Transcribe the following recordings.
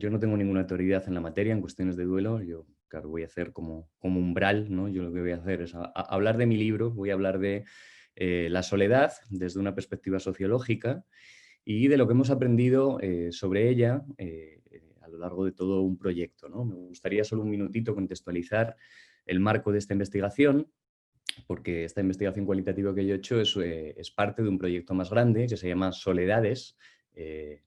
yo no tengo ninguna autoridad en la materia, en cuestiones de duelo. Yo, claro, voy a hacer como umbral, ¿no? Yo lo que voy a hacer es hablar de mi libro, voy a hablar de la soledad desde una perspectiva sociológica y de lo que hemos aprendido sobre ella a lo largo de todo un proyecto, ¿no? Me gustaría solo un minutito contextualizar el marco de esta investigación, porque esta investigación cualitativa que yo he hecho es parte de un proyecto más grande que se llama Soledades,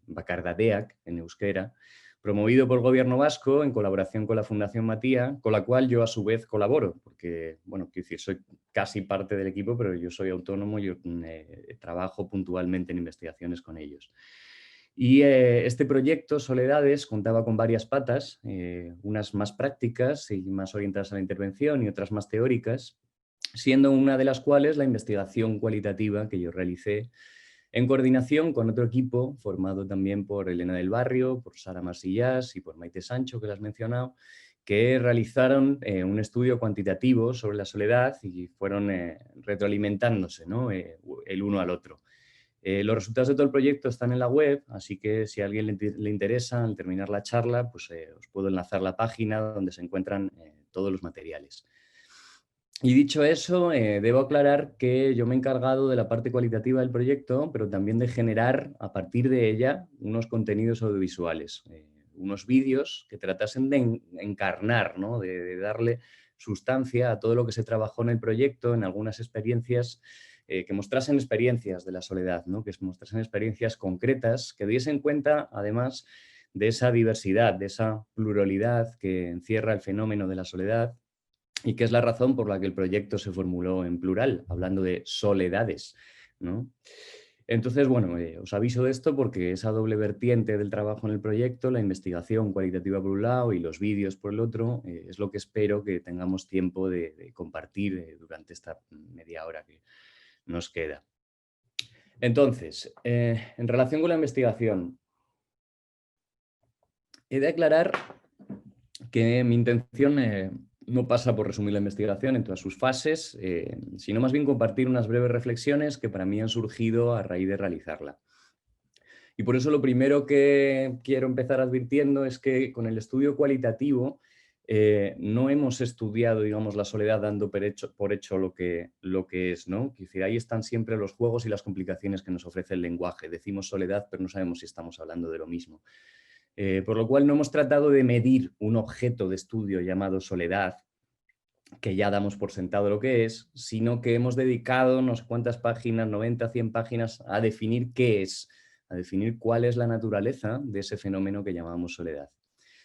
Bakardadeak en euskera, promovido por el Gobierno vasco en colaboración con la Fundación Matía, con la cual yo a su vez colaboro, porque, bueno, quiero decir, soy casi parte del equipo, pero yo soy autónomo, yo trabajo puntualmente en investigaciones con ellos. Y este proyecto, Soledades, contaba con varias patas, unas más prácticas y más orientadas a la intervención y otras más teóricas, siendo una de las cuales la investigación cualitativa que yo realicé en coordinación con otro equipo formado también por Elena del Barrio, por Sara Marsillás y por Maite Sancho, que las has mencionado, que realizaron un estudio cuantitativo sobre la soledad y fueron retroalimentándose, ¿no? El uno al otro. Los resultados de todo el proyecto están en la web, así que si a alguien le interesa, al terminar la charla, pues os puedo enlazar la página donde se encuentran todos los materiales. Y dicho eso, debo aclarar que yo me he encargado de la parte cualitativa del proyecto, pero también de generar a partir de ella unos contenidos audiovisuales, unos vídeos que tratasen de encarnar, ¿no? De darle sustancia a todo lo que se trabajó en el proyecto, en algunas experiencias, que mostrasen experiencias de la soledad, ¿no? Que mostrasen experiencias concretas, que diesen cuenta, además, de esa diversidad, de esa pluralidad que encierra el fenómeno de la soledad y que es la razón por la que el proyecto se formuló en plural, hablando de soledades, ¿no? Entonces, bueno, os aviso de esto porque esa doble vertiente del trabajo en el proyecto, la investigación cualitativa por un lado y los vídeos por el otro, es lo que espero que tengamos tiempo de compartir durante esta media hora que nos queda. Entonces, en relación con la investigación, he de aclarar que mi intención no pasa por resumir la investigación en todas sus fases, sino más bien compartir unas breves reflexiones que para mí han surgido a raíz de realizarla. Y por eso lo primero que quiero empezar advirtiendo es que con el estudio cualitativo no hemos estudiado, digamos, la soledad dando por hecho lo que es, ¿no? Es decir, ahí están siempre los juegos y las complicaciones que nos ofrece el lenguaje. Decimos soledad, pero no sabemos si estamos hablando de lo mismo. Por lo cual no hemos tratado de medir un objeto de estudio llamado soledad, que ya damos por sentado lo que es, sino que hemos dedicado unas cuantas páginas, 90, 100 páginas, a definir qué es, a definir cuál es la naturaleza de ese fenómeno que llamamos soledad.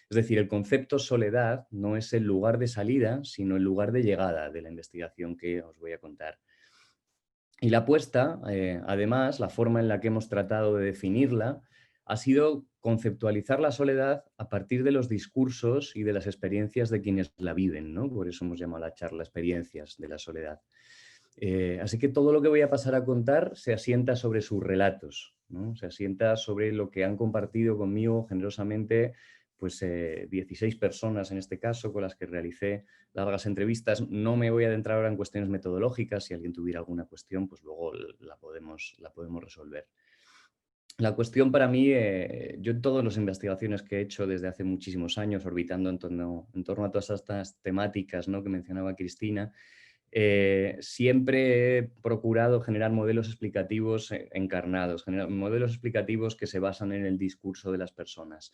Es decir, el concepto soledad no es el lugar de salida, sino el lugar de llegada de la investigación que os voy a contar. Y la apuesta, además, la forma en la que hemos tratado de definirla, ha sido conceptualizar la soledad a partir de los discursos y de las experiencias de quienes la viven, ¿no? Por eso hemos llamado a la charla Experiencias de la soledad. Así que todo lo que voy a pasar a contar se asienta sobre sus relatos, ¿no? Se asienta sobre lo que han compartido conmigo generosamente pues, 16 personas en este caso con las que realicé largas entrevistas. No me voy a adentrar ahora en cuestiones metodológicas. Si alguien tuviera alguna cuestión, pues luego la podemos resolver. La cuestión para mí, yo en todas las investigaciones que he hecho desde hace muchísimos años, orbitando en torno a todas estas temáticas, ¿no? Que mencionaba Cristina, siempre he procurado generar modelos explicativos encarnados, modelos explicativos que se basan en el discurso de las personas,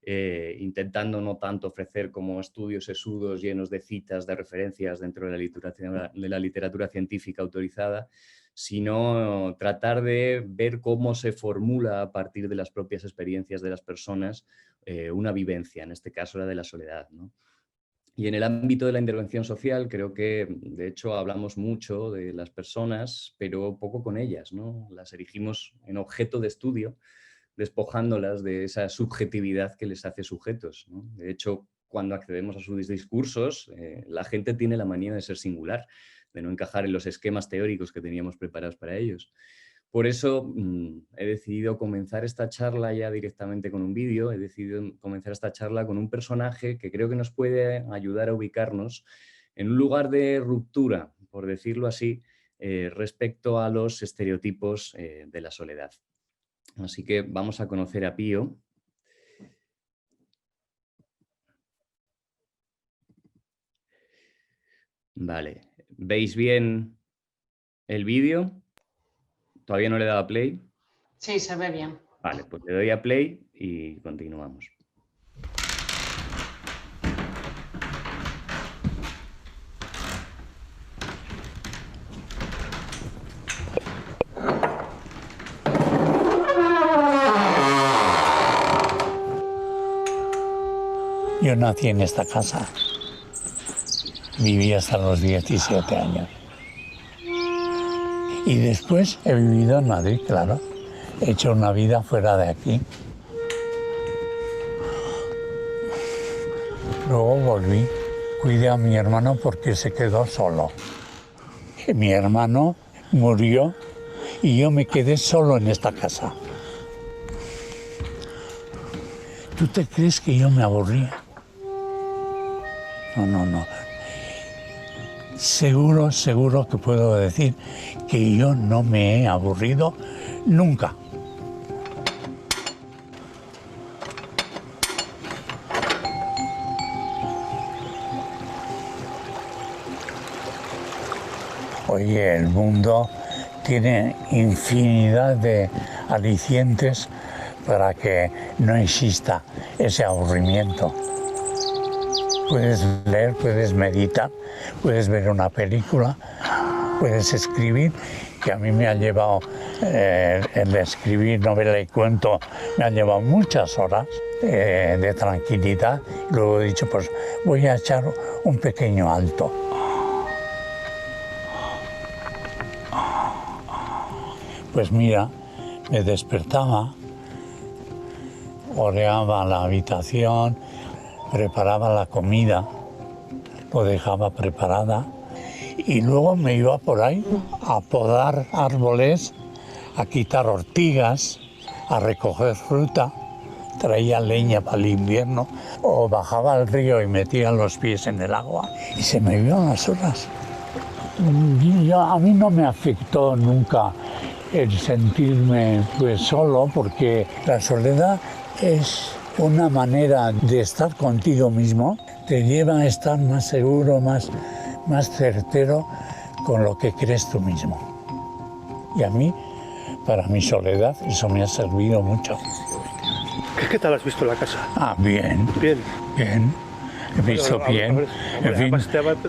intentando no tanto ofrecer como estudios sesudos llenos de citas, de referencias dentro de la literatura científica autorizada, sino tratar de ver cómo se formula a partir de las propias experiencias de las personas una vivencia, en este caso la de la soledad, ¿no? Y en el ámbito de la intervención social creo que, de hecho, hablamos mucho de las personas, pero poco con ellas, ¿no? Las erigimos en objeto de estudio, despojándolas de esa subjetividad que les hace sujetos, ¿no? De hecho, cuando accedemos a sus discursos, la gente tiene la manía de ser singular, de no encajar en los esquemas teóricos que teníamos preparados para ellos. Por eso he decidido comenzar esta charla ya directamente con un vídeo, he decidido comenzar esta charla con un personaje que creo que nos puede ayudar a ubicarnos en un lugar de ruptura, por decirlo así, respecto a los estereotipos de la soledad. Así que vamos a conocer a Pío. Vale. ¿Veis bien el vídeo? ¿Todavía no le he dado a play? Sí, se ve bien. Vale, pues le doy a play y continuamos. Yo nací en esta casa. Viví hasta los 17 años. Y después he vivido en Madrid, claro. He hecho una vida fuera de aquí. Luego volví. Cuidé a mi hermano porque se quedó solo. Mi hermano murió y yo me quedé solo en esta casa. ¿Tú te crees que yo me aburría? No, no, no. Seguro que puedo decir que yo no me he aburrido nunca. Oye, el mundo tiene infinidad de alicientes para que no exista ese aburrimiento. Puedes leer, puedes meditar, puedes ver una película, puedes escribir, que a mí me ha llevado, el escribir novela y cuento, me ha llevado muchas horas de tranquilidad. Luego he dicho, pues voy a echar un pequeño alto. Pues mira, me despertaba, oreaba la habitación, preparaba la comida, lo dejaba preparada y luego me iba por ahí a podar árboles, a quitar ortigas, a recoger fruta, traía leña para el invierno o bajaba al río y metía los pies en el agua y se me iban las horas. A mí no me afectó nunca el sentirme pues solo, porque la soledad es una manera de estar contigo mismo, te lleva a estar más seguro, más certero con lo que crees tú mismo. Y a mí, para mi soledad, eso me ha servido mucho. ¿Qué tal has visto la casa? Ah, bien. Bien. Bien. He visto bien, en fin,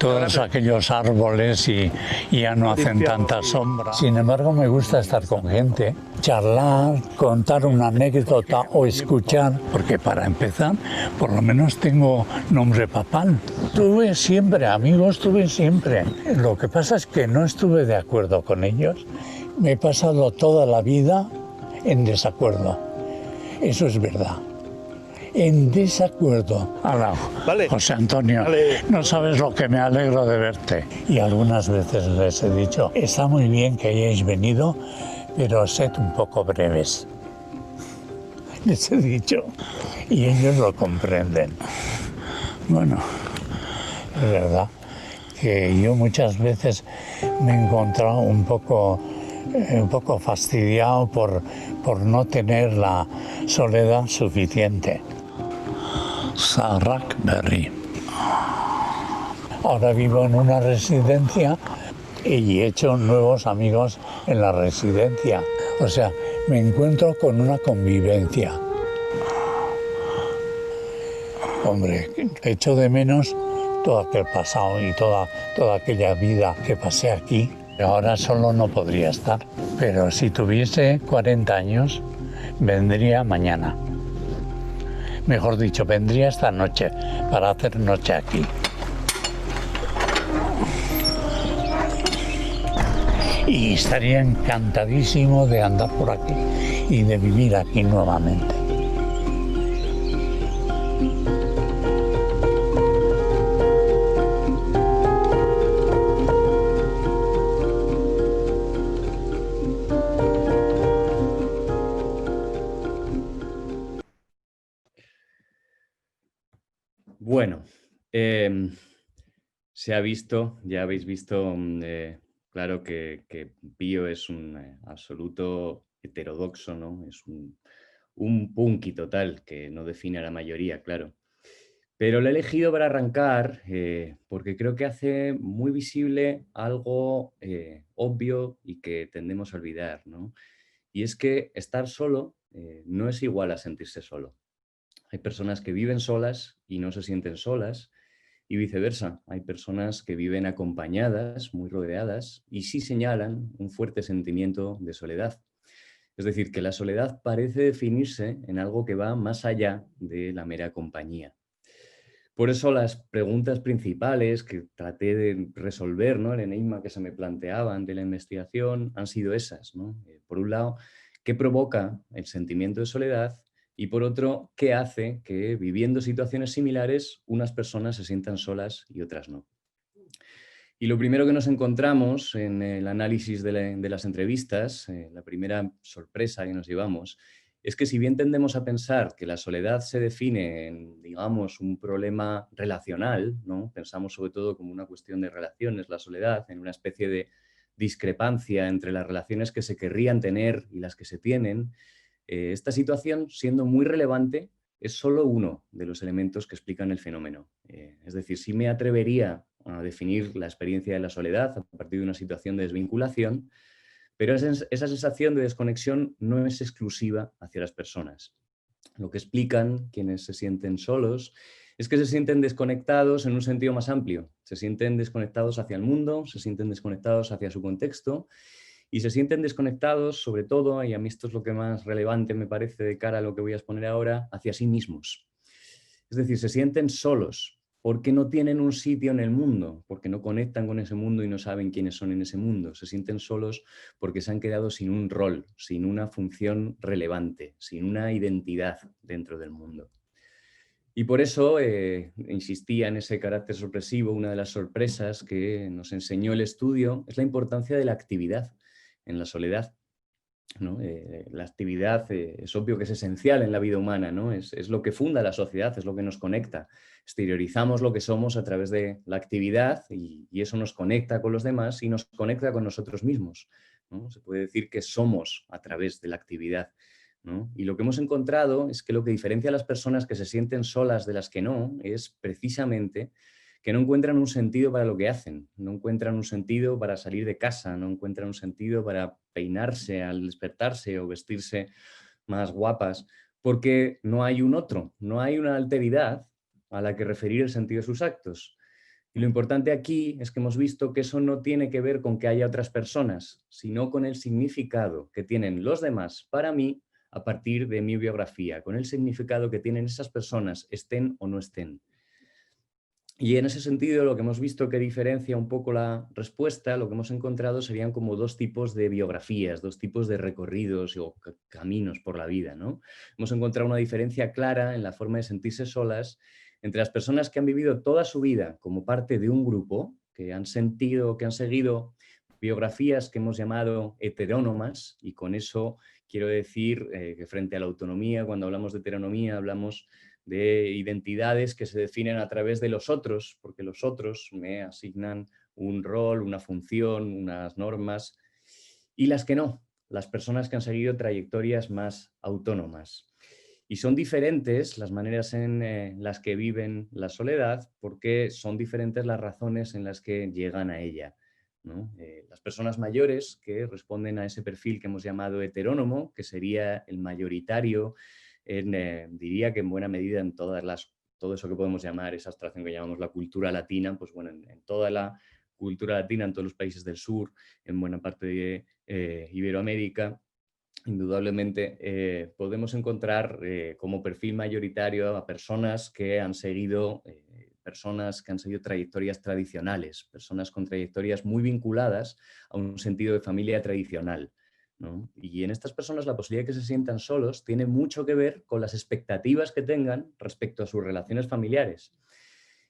todos aquellos árboles y ya no hacen tanta sombra. Sin embargo, me gusta estar con gente, charlar, contar una anécdota o escuchar, porque para empezar, por lo menos tengo nombre papal. Tuve siempre amigos, tuve siempre. Lo que pasa es que no estuve de acuerdo con ellos. Me he pasado toda la vida en desacuerdo. Eso es verdad. En desacuerdo. Hola, vale. José Antonio, vale. No sabes lo que me alegro de verte. Y algunas veces les he dicho, está muy bien que hayáis venido, pero sed un poco breves. Les he dicho, y ellos lo comprenden. Bueno, es verdad que yo muchas veces me he encontrado un poco fastidiado por no tener la soledad suficiente. Sarrakberry. Ahora vivo en una residencia y he hecho nuevos amigos en la residencia. O sea, me encuentro con una convivencia. Hombre, echo de menos todo aquel pasado y toda aquella vida que pasé aquí. Ahora solo no podría estar, pero si tuviese 40 años, vendría mañana. Mejor dicho, vendría esta noche para hacer noche aquí. Y estaría encantadísimo de andar por aquí y de vivir aquí nuevamente. Bueno, se ha visto, ya habéis visto, claro que Pío es un absoluto heterodoxo, ¿no? Es un punky total, que no define a la mayoría, claro. Pero lo he elegido para arrancar porque creo que hace muy visible algo obvio y que tendemos a olvidar, ¿no? Y es que estar solo no es igual a sentirse solo. Hay personas que viven solas y no se sienten solas, y viceversa. Hay personas que viven acompañadas, muy rodeadas, y sí señalan un fuerte sentimiento de soledad. Es decir, que la soledad parece definirse en algo que va más allá de la mera compañía. Por eso las preguntas principales que traté de resolver, ¿no? El enigma que se me planteaba ante la investigación han sido esas, ¿no? Por un lado, ¿qué provoca el sentimiento de soledad? Y por otro, ¿qué hace que viviendo situaciones similares unas personas se sientan solas y otras no? Y lo primero que nos encontramos en el análisis de las entrevistas, la primera sorpresa que nos llevamos, es que si bien tendemos a pensar que la soledad se define en, digamos, un problema relacional, ¿no? Pensamos sobre todo como una cuestión de relaciones, la soledad, en una especie de discrepancia entre las relaciones que se querrían tener y las que se tienen, esta situación, siendo muy relevante, es solo uno de los elementos que explican el fenómeno. Es decir, sí me atrevería a definir la experiencia de la soledad a partir de una situación de desvinculación, pero esa sensación de desconexión no es exclusiva hacia las personas. Lo que explican quienes se sienten solos es que se sienten desconectados en un sentido más amplio. Se sienten desconectados hacia el mundo, se sienten desconectados hacia su contexto y se sienten desconectados, sobre todo, y a mí esto es lo que más relevante me parece de cara a lo que voy a exponer ahora, hacia sí mismos. Es decir, se sienten solos porque no tienen un sitio en el mundo, porque no conectan con ese mundo y no saben quiénes son en ese mundo. Se sienten solos porque se han quedado sin un rol, sin una función relevante, sin una identidad dentro del mundo. Y por eso insistía en ese carácter sorpresivo. Una de las sorpresas que nos enseñó el estudio es la importancia de la actividad en la soledad, ¿no? La actividad es obvio que es esencial en la vida humana, ¿no? Es lo que funda la sociedad, es lo que nos conecta. Exteriorizamos lo que somos a través de la actividad y eso nos conecta con los demás y nos conecta con nosotros mismos, ¿no? Se puede decir que somos a través de la actividad, ¿no? Y lo que hemos encontrado es que lo que diferencia a las personas que se sienten solas de las que no es precisamente que no encuentran un sentido para lo que hacen, no encuentran un sentido para salir de casa, no encuentran un sentido para peinarse al despertarse o vestirse más guapas, porque no hay un otro, no hay una alteridad a la que referir el sentido de sus actos. Y lo importante aquí es que hemos visto que eso no tiene que ver con que haya otras personas, sino con el significado que tienen los demás para mí a partir de mi biografía, con el significado que tienen esas personas, estén o no estén. Y en ese sentido, lo que hemos visto que diferencia un poco la respuesta, lo que hemos encontrado serían como dos tipos de biografías, dos tipos de recorridos o caminos por la vida, ¿no? Hemos encontrado una diferencia clara en la forma de sentirse solas entre las personas que han vivido toda su vida como parte de un grupo, que han sentido, que han seguido biografías que hemos llamado heterónomas, y con eso quiero decir que frente a la autonomía, cuando hablamos de heteronomía, hablamos de identidades que se definen a través de los otros, porque los otros me asignan un rol, una función, unas normas, y las que no, las personas que han seguido trayectorias más autónomas. Y son diferentes las maneras en las que viven la soledad porque son diferentes las razones en las que llegan a ella, ¿no? Las personas mayores que responden a ese perfil que hemos llamado heterónomo, que sería el mayoritario, diría que en buena medida en todo eso que podemos llamar, esa abstracción que llamamos la cultura latina, pues bueno, en toda la cultura latina, en todos los países del sur, en buena parte de Iberoamérica, indudablemente podemos encontrar como perfil mayoritario a personas que han seguido trayectorias tradicionales, personas con trayectorias muy vinculadas a un sentido de familia tradicional, ¿no? Y en estas personas la posibilidad de que se sientan solos tiene mucho que ver con las expectativas que tengan respecto a sus relaciones familiares.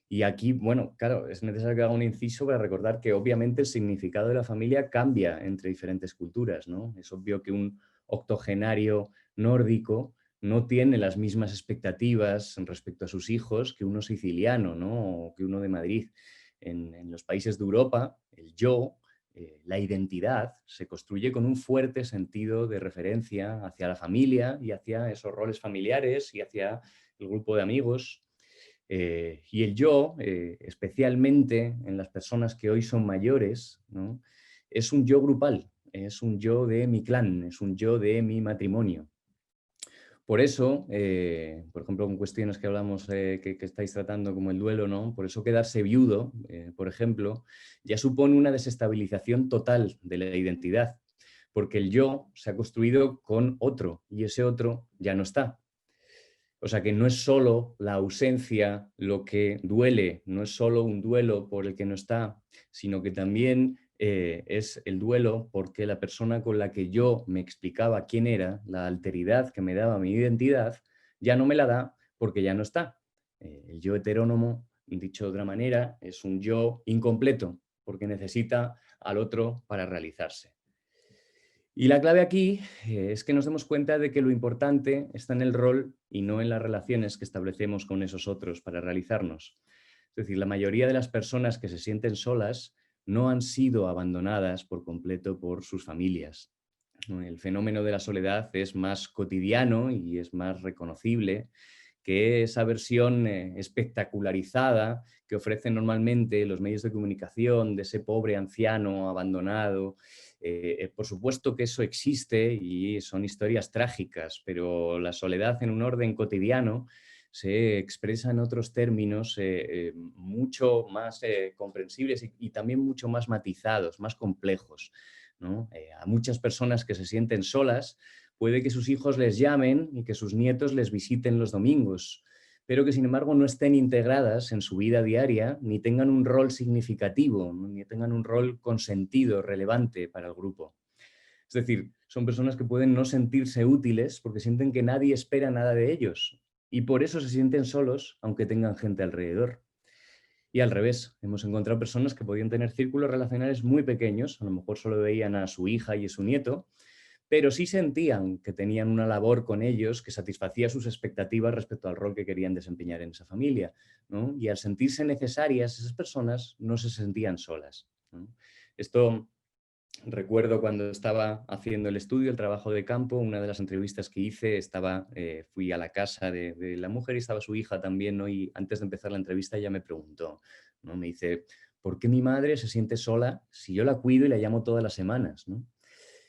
Y aquí, bueno, claro, es necesario que haga un inciso para recordar que obviamente el significado de la familia cambia entre diferentes culturas, ¿no? Es obvio que un octogenario nórdico no tiene las mismas expectativas respecto a sus hijos que uno siciliano, ¿no? O que uno de Madrid. En los países de Europa, el yo, la identidad, se construye con un fuerte sentido de referencia hacia la familia y hacia esos roles familiares y hacia el grupo de amigos. Y el yo, especialmente en las personas que hoy son mayores, ¿no? Es un yo grupal, es un yo de mi clan, es un yo de mi matrimonio. Por eso, por ejemplo, con cuestiones que hablamos, que estáis tratando como el duelo, ¿no? Por eso quedarse viudo, por ejemplo, ya supone una desestabilización total de la identidad, porque el yo se ha construido con otro y ese otro ya no está. O sea que no es solo la ausencia lo que duele, no es solo un duelo por el que no está, sino que también es el duelo porque la persona con la que yo me explicaba quién era, la alteridad que me daba mi identidad, ya no me la da porque ya no está. El yo heterónomo, dicho de otra manera, es un yo incompleto porque necesita al otro para realizarse. Y la clave aquí es que nos demos cuenta de que lo importante está en el rol y no en las relaciones que establecemos con esos otros para realizarnos. Es decir, la mayoría de las personas que se sienten solas no han sido abandonadas por completo por sus familias. El fenómeno de la soledad es más cotidiano y es más reconocible que esa versión espectacularizada que ofrecen normalmente los medios de comunicación de ese pobre anciano abandonado. Por supuesto que eso existe y son historias trágicas, pero la soledad en un orden cotidiano se expresa en otros términos mucho más comprensibles y también mucho más matizados, más complejos, ¿no? A muchas personas que se sienten solas, puede que sus hijos les llamen y que sus nietos les visiten los domingos, pero que sin embargo no estén integradas en su vida diaria, ni tengan un rol significativo, ni tengan un rol consentido, relevante para el grupo. Es decir, son personas que pueden no sentirse útiles porque sienten que nadie espera nada de ellos y por eso se sienten solos aunque tengan gente alrededor. Y al revés, hemos encontrado personas que podían tener círculos relacionales muy pequeños, a lo mejor solo veían a su hija y a su nieto, pero sí sentían que tenían una labor con ellos que satisfacía sus expectativas respecto al rol que querían desempeñar en esa familia, ¿no? Y al sentirse necesarias, esas personas no se sentían solas, ¿no? Esto recuerdo cuando estaba haciendo el estudio, el trabajo de campo, una de las entrevistas que hice, fui a la casa de la mujer y estaba su hija también, ¿no? Y antes de empezar la entrevista ella me preguntó, ¿no? Me dice, ¿por qué mi madre se siente sola si yo la cuido y la llamo todas las semanas, ¿no?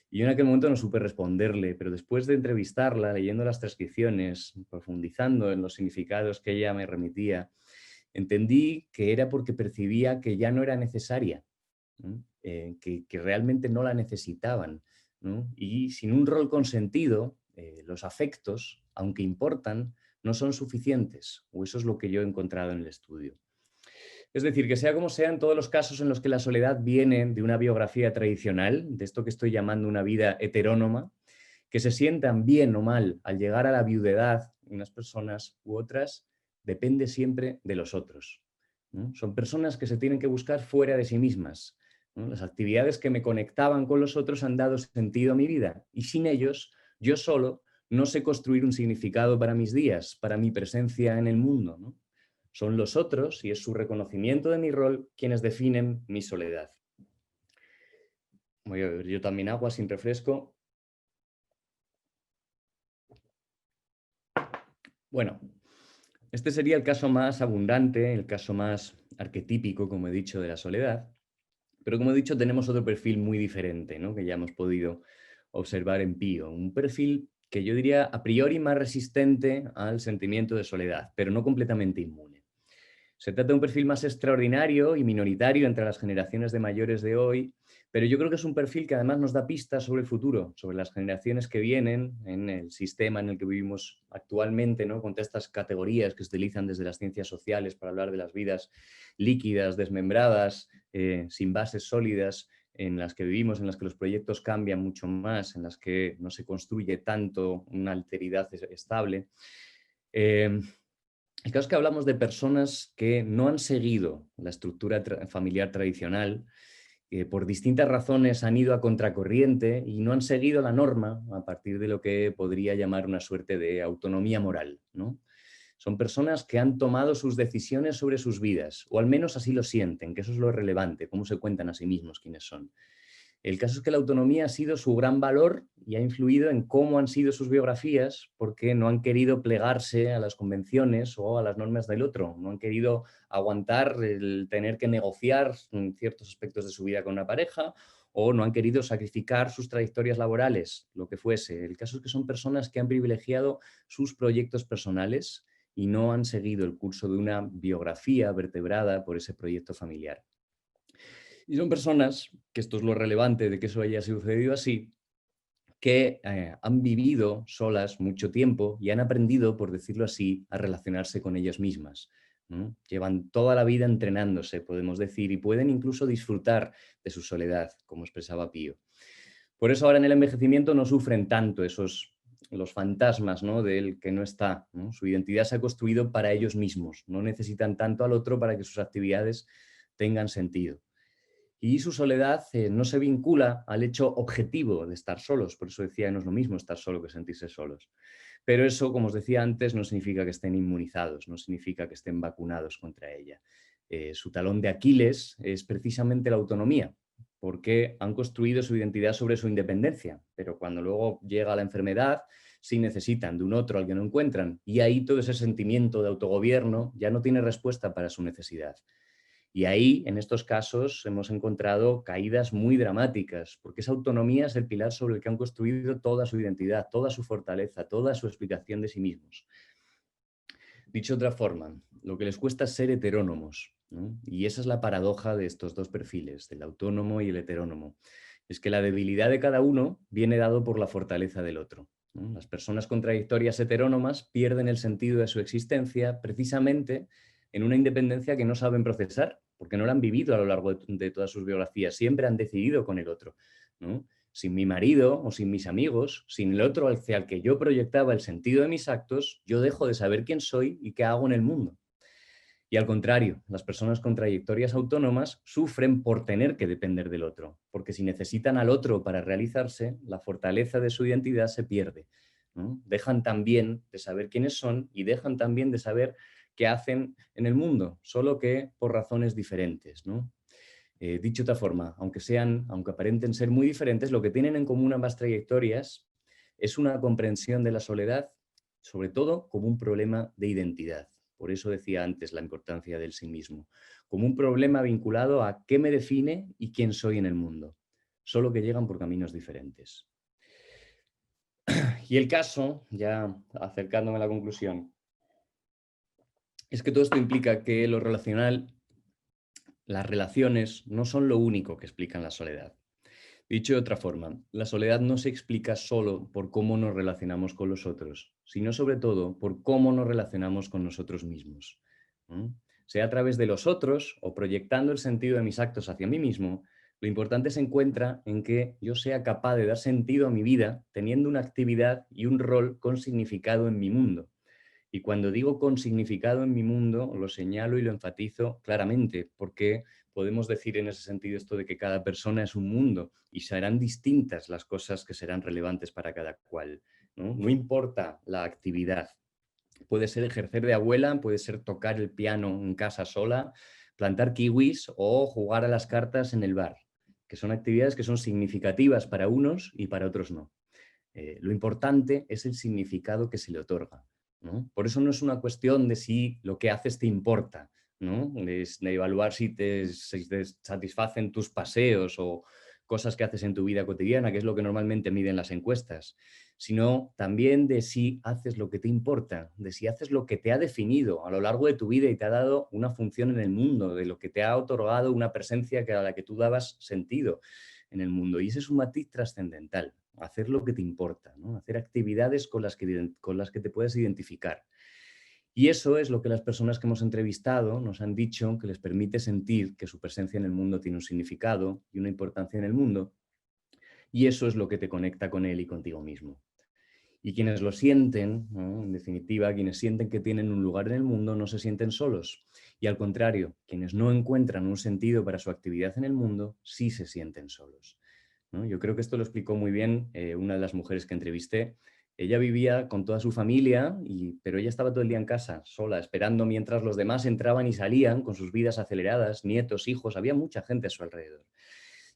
Y yo en aquel momento no supe responderle, pero después de entrevistarla, leyendo las transcripciones, profundizando en los significados que ella me remitía, entendí que era porque percibía que ya no era necesaria, ¿no? Que realmente no la necesitaban, ¿no? Y sin un rol consentido, los afectos, aunque importan, no son suficientes, o eso es lo que yo he encontrado en el estudio. Es decir, que sea como sea, en todos los casos en los que la soledad viene de una biografía tradicional, de esto que estoy llamando una vida heterónoma, que se sientan bien o mal al llegar a la viudedad, unas personas u otras, depende siempre de los otros, ¿no? Son personas que se tienen que buscar fuera de sí mismas, ¿no? Las actividades que me conectaban con los otros han dado sentido a mi vida y sin ellos, yo solo no sé construir un significado para mis días, para mi presencia en el mundo, ¿no? Son los otros, y es su reconocimiento de mi rol, quienes definen mi soledad. Voy a beber yo también agua sin refresco. Bueno, este sería el caso más abundante, el caso más arquetípico, como he dicho, de la soledad. Pero como he dicho, tenemos otro perfil muy diferente, ¿no? Que ya hemos podido observar en Pío. Un perfil que yo diría a priori más resistente al sentimiento de soledad, pero no completamente inmune. Se trata de un perfil más extraordinario y minoritario entre las generaciones de mayores de hoy, pero yo creo que es un perfil que además nos da pistas sobre el futuro, sobre las generaciones que vienen en el sistema en el que vivimos actualmente, ¿no? Con todas estas categorías que se utilizan desde las ciencias sociales para hablar de las vidas líquidas, desmembradas, sin bases sólidas, en las que vivimos, en las que los proyectos cambian mucho más, en las que no se construye tanto una alteridad estable. El caso es que hablamos de personas que no han seguido la estructura familiar tradicional, que por distintas razones han ido a contracorriente y no han seguido la norma a partir de lo que podría llamar una suerte de autonomía moral, ¿no? Son personas que han tomado sus decisiones sobre sus vidas, o al menos así lo sienten, que eso es lo relevante, cómo se cuentan a sí mismos quiénes son. El caso es que la autonomía ha sido su gran valor y ha influido en cómo han sido sus biografías, porque no han querido plegarse a las convenciones o a las normas del otro, no han querido aguantar el tener que negociar ciertos aspectos de su vida con una pareja, o no han querido sacrificar sus trayectorias laborales, lo que fuese. El caso es que son personas que han privilegiado sus proyectos personales y no han seguido el curso de una biografía vertebrada por ese proyecto familiar. Y son personas, que esto es lo relevante de que eso haya sucedido así, que han vivido solas mucho tiempo y han aprendido, por decirlo así, a relacionarse con ellas mismas, ¿no? Llevan toda la vida entrenándose, podemos decir, y pueden incluso disfrutar de su soledad, como expresaba Pío. Por eso ahora en el envejecimiento no sufren tanto los fantasmas, ¿no?, del que no está, ¿no? Su identidad se ha construido para ellos mismos, no necesitan tanto al otro para que sus actividades tengan sentido. Y su soledad no se vincula al hecho objetivo de estar solos, por eso decía, no es lo mismo estar solo que sentirse solos. Pero eso, como os decía antes, no significa que estén inmunizados, no significa que estén vacunados contra ella. Su talón de Aquiles es precisamente la autonomía, porque han construido su identidad sobre su independencia, pero cuando luego llega la enfermedad, sí necesitan de un otro al que no encuentran, y ahí todo ese sentimiento de autogobierno ya no tiene respuesta para su necesidad. Y ahí, en estos casos, hemos encontrado caídas muy dramáticas, porque esa autonomía es el pilar sobre el que han construido toda su identidad, toda su fortaleza, toda su explicación de sí mismos. Dicho de otra forma, lo que les cuesta es ser heterónomos, ¿no? Y esa es la paradoja de estos dos perfiles, del autónomo y el heterónomo. Es que la debilidad de cada uno viene dado por la fortaleza del otro, ¿no? Las personas contradictorias heterónomas pierden el sentido de su existencia precisamente en una independencia que no saben procesar, porque no la han vivido a lo largo de todas sus biografías, siempre han decidido con el otro, ¿no? Sin mi marido o sin mis amigos, sin el otro hacia el que yo proyectaba el sentido de mis actos, yo dejo de saber quién soy y qué hago en el mundo. Y al contrario, las personas con trayectorias autónomas sufren por tener que depender del otro, porque si necesitan al otro para realizarse, la fortaleza de su identidad se pierde, ¿no? Dejan también de saber quiénes son y dejan también de saber qué hacen en el mundo, solo que por razones diferentes, ¿no? Dicho de otra forma, aunque aparenten ser muy diferentes, lo que tienen en común ambas trayectorias es una comprensión de la soledad, sobre todo como un problema de identidad. Por eso decía antes la importancia del sí mismo, como un problema vinculado a qué me define y quién soy en el mundo, solo que llegan por caminos diferentes. Y el caso, ya acercándome a la conclusión, es que todo esto implica que lo relacional, las relaciones, no son lo único que explican la soledad. Dicho de otra forma, la soledad no se explica solo por cómo nos relacionamos con los otros, sino sobre todo por cómo nos relacionamos con nosotros mismos. Sea a través de los otros o proyectando el sentido de mis actos hacia mí mismo, lo importante se encuentra en que yo sea capaz de dar sentido a mi vida teniendo una actividad y un rol con significado en mi mundo. Y cuando digo con significado en mi mundo, lo señalo y lo enfatizo claramente, porque podemos decir en ese sentido esto de que cada persona es un mundo y serán distintas las cosas que serán relevantes para cada cual, ¿no? No importa la actividad. Puede ser ejercer de abuela, puede ser tocar el piano en casa sola, plantar kiwis o jugar a las cartas en el bar, que son actividades que son significativas para unos y para otros no. Lo importante es el significado que se le otorga, ¿no? Por eso no es una cuestión de si lo que haces te importa, ¿no? De evaluar si te satisfacen tus paseos o cosas que haces en tu vida cotidiana, que es lo que normalmente miden las encuestas, sino también de si haces lo que te importa, de si haces lo que te ha definido a lo largo de tu vida y te ha dado una función en el mundo, de lo que te ha otorgado una presencia a la que tú dabas sentido en el mundo. Y ese es un matiz trascendental, hacer lo que te importa, ¿no? Hacer actividades con las que te puedes identificar. Y eso es lo que las personas que hemos entrevistado nos han dicho que les permite sentir que su presencia en el mundo tiene un significado y una importancia en el mundo. Y eso es lo que te conecta con él y contigo mismo. Y quienes lo sienten, ¿no? En definitiva, quienes sienten que tienen un lugar en el mundo no se sienten solos. Y al contrario, quienes no encuentran un sentido para su actividad en el mundo, sí se sienten solos, ¿no? Yo creo que esto lo explicó muy bien una de las mujeres que entrevisté. Ella vivía con toda su familia, pero ella estaba todo el día en casa, sola, esperando mientras los demás entraban y salían con sus vidas aceleradas, nietos, hijos, había mucha gente a su alrededor.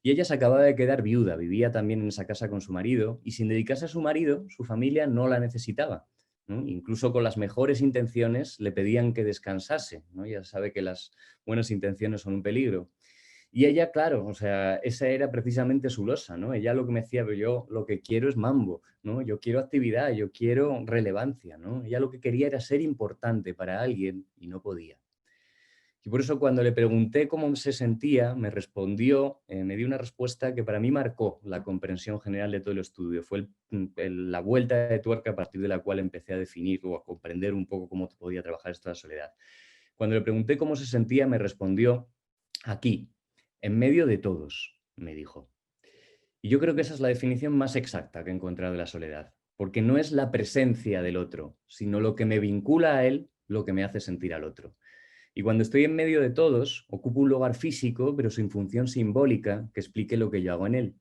Y ella se acababa de quedar viuda, vivía también en esa casa con su marido y sin dedicarse a su marido, su familia no la necesitaba, ¿no? Incluso con las mejores intenciones le pedían que descansase, ¿no? Ya sabe que las buenas intenciones son un peligro. Y ella, claro, o sea, esa era precisamente su losa, ¿no? Ella lo que me decía, pero yo lo que quiero es mambo, ¿no? Yo quiero actividad, yo quiero relevancia, ¿no? Ella lo que quería era ser importante para alguien y no podía. Y por eso cuando le pregunté cómo se sentía, me respondió, me dio una respuesta que para mí marcó la comprensión general de todo el estudio. Fue la vuelta de tuerca a partir de la cual empecé a definir o a comprender un poco cómo podía trabajar esto de la soledad. Cuando le pregunté cómo se sentía, me respondió, aquí, en medio de todos, me dijo. Y yo creo que esa es la definición más exacta que he encontrado de la soledad, porque no es la presencia del otro, sino lo que me vincula a él, lo que me hace sentir al otro. Y cuando estoy en medio de todos, ocupo un lugar físico, pero sin función simbólica que explique lo que yo hago en él.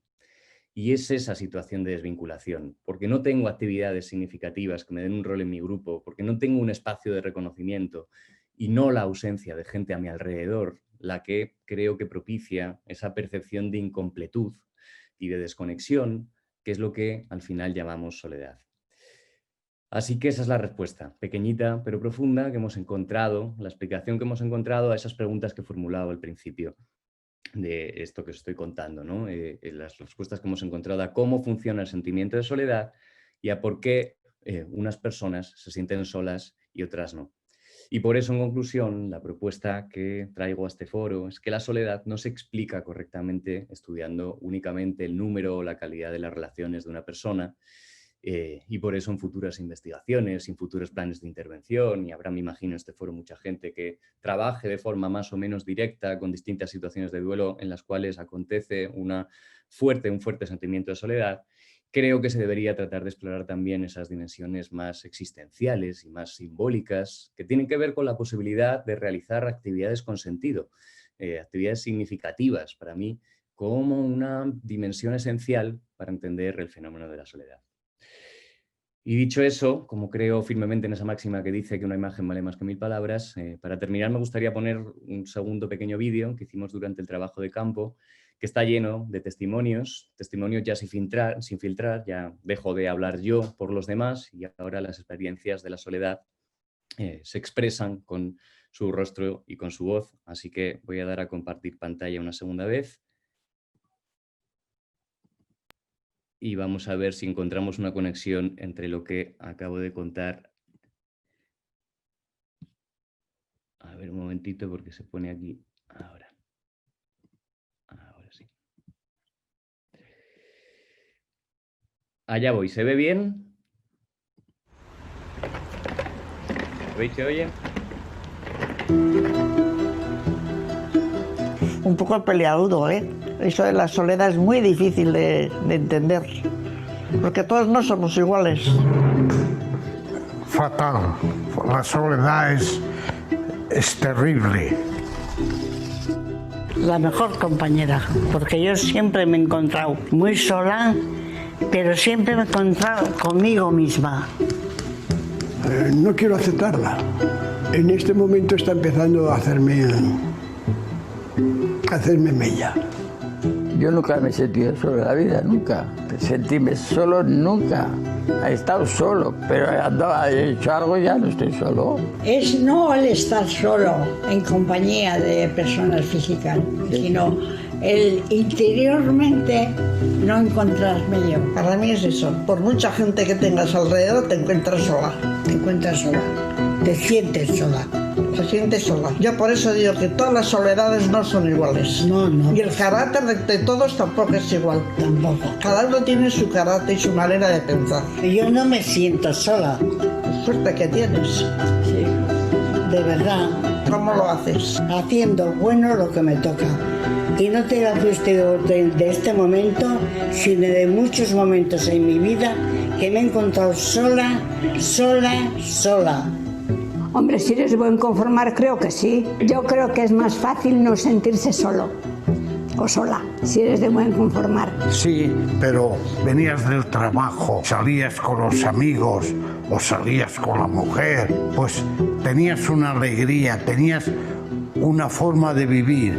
Y es esa situación de desvinculación, porque no tengo actividades significativas que me den un rol en mi grupo, porque no tengo un espacio de reconocimiento y no la ausencia de gente a mi alrededor, la que creo que propicia esa percepción de incompletud y de desconexión, que es lo que al final llamamos soledad. Así que esa es la respuesta, pequeñita pero profunda, que hemos encontrado, la explicación que hemos encontrado a esas preguntas que he formulado al principio de esto que os estoy contando, ¿no? Las respuestas que hemos encontrado a cómo funciona el sentimiento de soledad y a por qué unas personas se sienten solas y otras no. Y por eso, en conclusión, la propuesta que traigo a este foro es que la soledad no se explica correctamente estudiando únicamente el número o la calidad de las relaciones de una persona, y por eso en futuras investigaciones, en futuros planes de intervención, y habrá, me imagino, en este foro mucha gente que trabaje de forma más o menos directa con distintas situaciones de duelo en las cuales acontece un fuerte sentimiento de soledad, creo que se debería tratar de explorar también esas dimensiones más existenciales y más simbólicas que tienen que ver con la posibilidad de realizar actividades con sentido, actividades significativas para mí, como una dimensión esencial para entender el fenómeno de la soledad. Y dicho eso, como creo firmemente en esa máxima que dice que una imagen vale más que 1000 palabras, para terminar me gustaría poner un segundo pequeño vídeo que hicimos durante el trabajo de campo, que está lleno de testimonios ya sin filtrar, ya dejo de hablar yo por los demás y ahora las experiencias de la soledad se expresan con su rostro y con su voz, así que voy a dar a compartir pantalla una segunda vez. Y vamos a ver si encontramos una conexión entre lo que acabo de contar. A ver, un momentito porque se pone aquí. Ahora sí. Allá voy. ¿Se ve bien? ¿Se ve y se oye? Un poco peleagudo, ¿eh? Eso de la soledad es muy difícil de entender, porque todos no somos iguales. Fatal. La soledad es terrible. La mejor compañera, porque yo siempre me he encontrado muy sola, pero siempre me he encontrado conmigo misma. No quiero aceptarla. En este momento está empezando a hacerme mella. Yo nunca me he sentido solo en la vida, nunca. Sentirme solo, nunca. He estado solo, pero he hecho algo y ya no estoy solo. Es no el estar solo en compañía de personas físicas, sino el interiormente no encontrarme yo. Para mí es eso. Por mucha gente que tengas alrededor, te encuentras sola. Te encuentras sola, te sientes sola. Se siente sola. Yo por eso digo que todas las soledades no son iguales. No. Y el carácter de todos tampoco es igual. Tampoco. Cada uno tiene su carácter y su manera de pensar. Yo no me siento sola. La suerte que tienes. Sí, de verdad. ¿Cómo lo haces? Haciendo bueno lo que me toca. Y no te la fuiste de este momento, sino de muchos momentos en mi vida que me he encontrado sola. Hombre, si eres buen conformar, creo que sí. Yo creo que es más fácil no sentirse solo o sola, si eres de buen conformar. Sí, pero venías del trabajo, salías con los amigos o salías con la mujer, pues tenías una alegría, tenías una forma de vivir.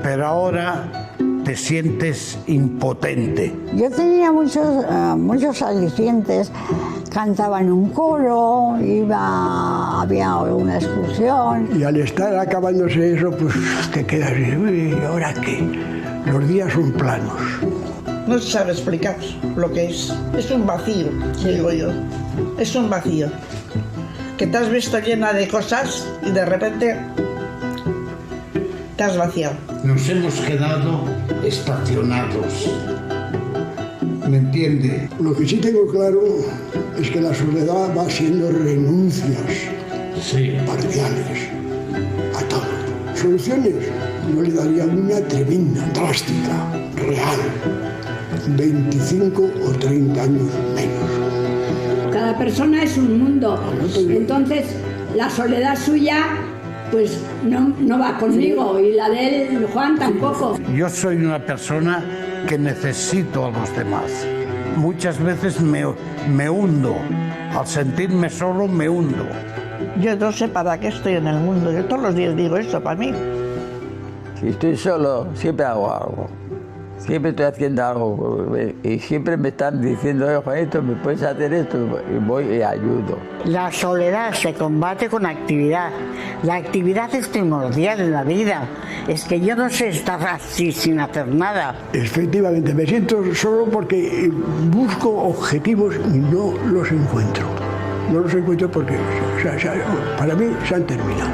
Pero ahora te sientes impotente. Yo tenía muchos alicientes, cantaba en un coro, había una excursión. Y al estar acabándose eso, pues te quedas y uy, ¿y ahora qué? Los días son planos. No se sabe explicar lo que es. Es un vacío, digo yo. Es un vacío. Que te has visto llena de cosas y de repente te has vaciado. Nos hemos quedado estacionados. ¿Me entiende? Lo que sí tengo claro es que la soledad va siendo renuncias parciales a todo. Soluciones, yo le daría una tremenda, drástica, real. 25 o 30 años menos. Cada persona es un mundo, entonces la soledad suya pues no va conmigo y la de él, Juan, tampoco. Yo soy una persona que necesito a los demás. Muchas veces me hundo. Al sentirme solo me hundo. Yo no sé para qué estoy en el mundo. Yo todos los días digo esto para mí. Si estoy solo, siempre hago algo. Siempre estoy haciendo algo y siempre me están diciendo, oye, Juanito, ¿me puedes hacer esto? Y voy y ayudo. La soledad se combate con actividad. La actividad es primordial en la vida. Es que yo no sé estar así sin hacer nada. Efectivamente, me siento solo porque busco objetivos y no los encuentro. No los encuentro porque para mí se han terminado.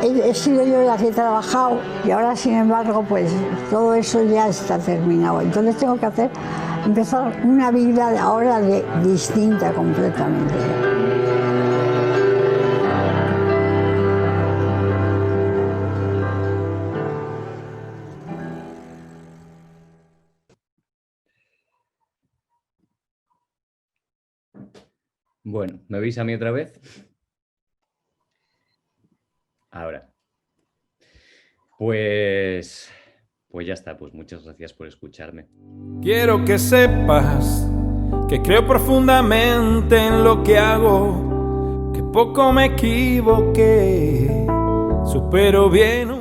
He sido yo la que he trabajado y ahora, sin embargo, pues todo eso ya está terminado. Entonces tengo que empezar una vida ahora distinta completamente. Bueno, ¿me veis a mí otra vez? Ahora. Pues ya está, pues muchas gracias por escucharme. Quiero que sepas que creo profundamente en lo que hago, que poco me equivoqué, supero bien